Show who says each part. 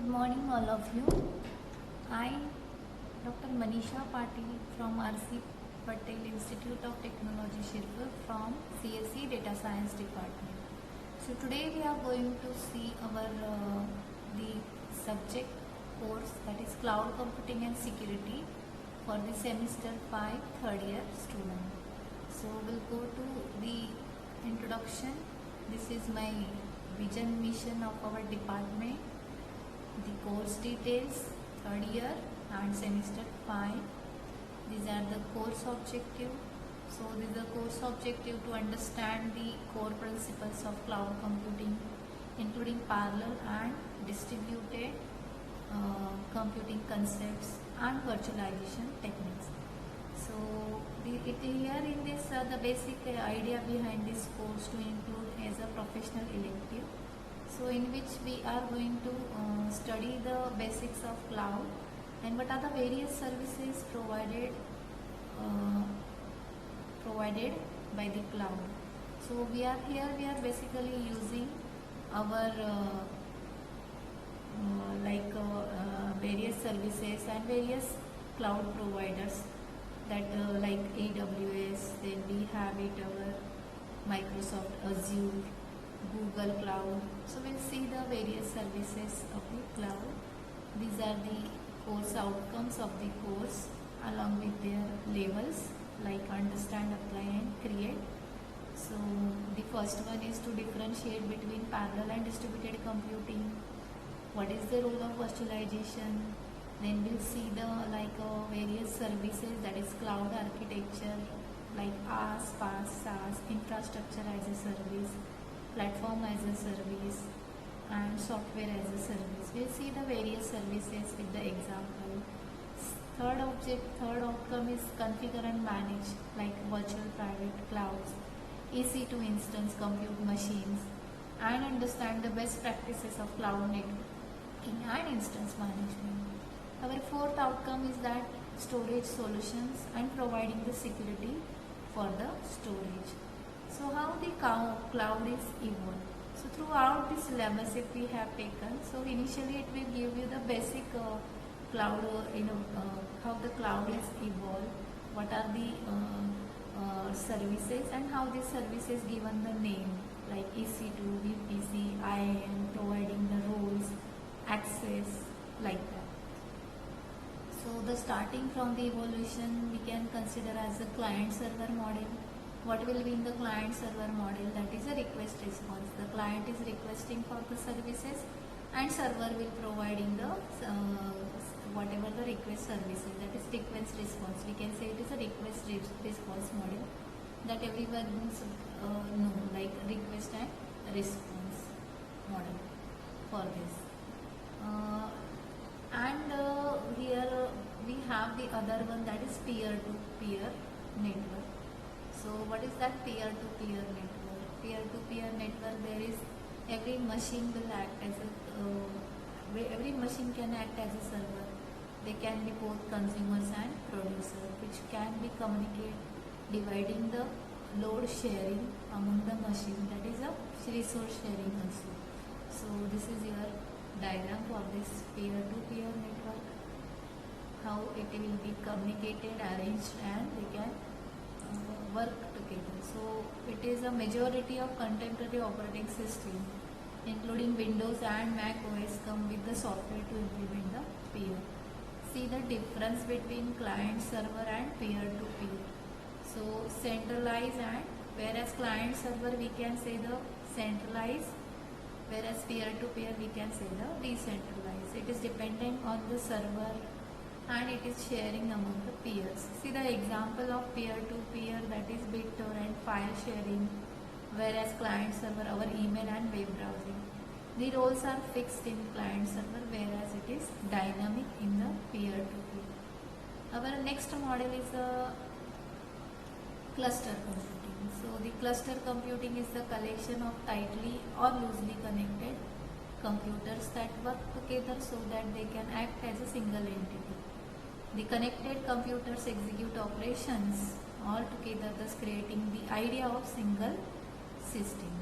Speaker 1: Good morning all of you. I, Dr. Manisha Patil from RC Patel Institute of Technology Shirpur from CSE Data Science Department. So today we are going to see our the subject course, that is Cloud Computing and Security for the semester 5 third year student. So we'll go to the introduction. This is my vision mission of our department, the course details, third year and semester 5. These are the course objective. So this is the course objective to understand the core principles of cloud computing, including parallel and distributed computing concepts and virtualization techniques. So here in this the basic idea behind this course to include as a professional elective. So in which we are going to study the basics of cloud and what are the various services provided by the cloud. So we are basically using our various services and various cloud providers, that like AWS, then we have it our Microsoft Azure, Google Cloud. So we'll see the various services of the cloud. These are the course outcomes of the course along with their levels like understand, apply and create. So the first one is to differentiate between parallel and distributed computing. What is the role of virtualization? Then we'll see the various services, that is cloud architecture like IaaS, PaaS, SaaS, infrastructure as a service, platform as a service and software as a service. We'll see the various services with the example. Third outcome is configure and manage like virtual private clouds, EC2 instance compute machines, and understand the best practices of cloud networking and instance management. Our fourth outcome is that storage solutions and providing the security for the storage. So how the cloud is evolved. So throughout this syllabus if we have taken, so initially it will give you the basic cloud, how the cloud is evolved, what are the services and how these services given the name like EC2, VPC, IAM, providing the roles, access, like that. So the starting from the evolution we can consider as a client server model. What will be in the client server model? That is a request response. The client is requesting for the services and server will providing the whatever the request services, that is request response. We can say it is a request response model that everyone know, like request and response model for this. Here we have the other one, that is peer-to-peer network. So what is that peer-to-peer network? Peer-to-peer network, there is every machine will act as every machine can act as a server. They can be both consumers and producers, which can be communicate, dividing the load sharing among the machine, that is a resource sharing also. So this is your diagram for this peer-to-peer network, how it will be communicated, arranged and they can work together. So it is a majority of contemporary operating system including Windows and Mac OS come with the software to implement the peer. See the difference between client server and peer-to-peer. So centralized, and whereas client server we can say the centralized, whereas peer-to-peer we can say the decentralized. It is dependent on the server and it is sharing among the peers. See the example of peer-to-peer, that is BitTorrent file sharing, whereas client server our email and web browsing. The roles are fixed in client server, whereas it is dynamic in the peer-to-peer. Our next model is a cluster computing. So the cluster computing is the collection of tightly or loosely connected computers that work together so that they can act as a single entity. The connected computers execute operations all together, thus creating the idea of single system.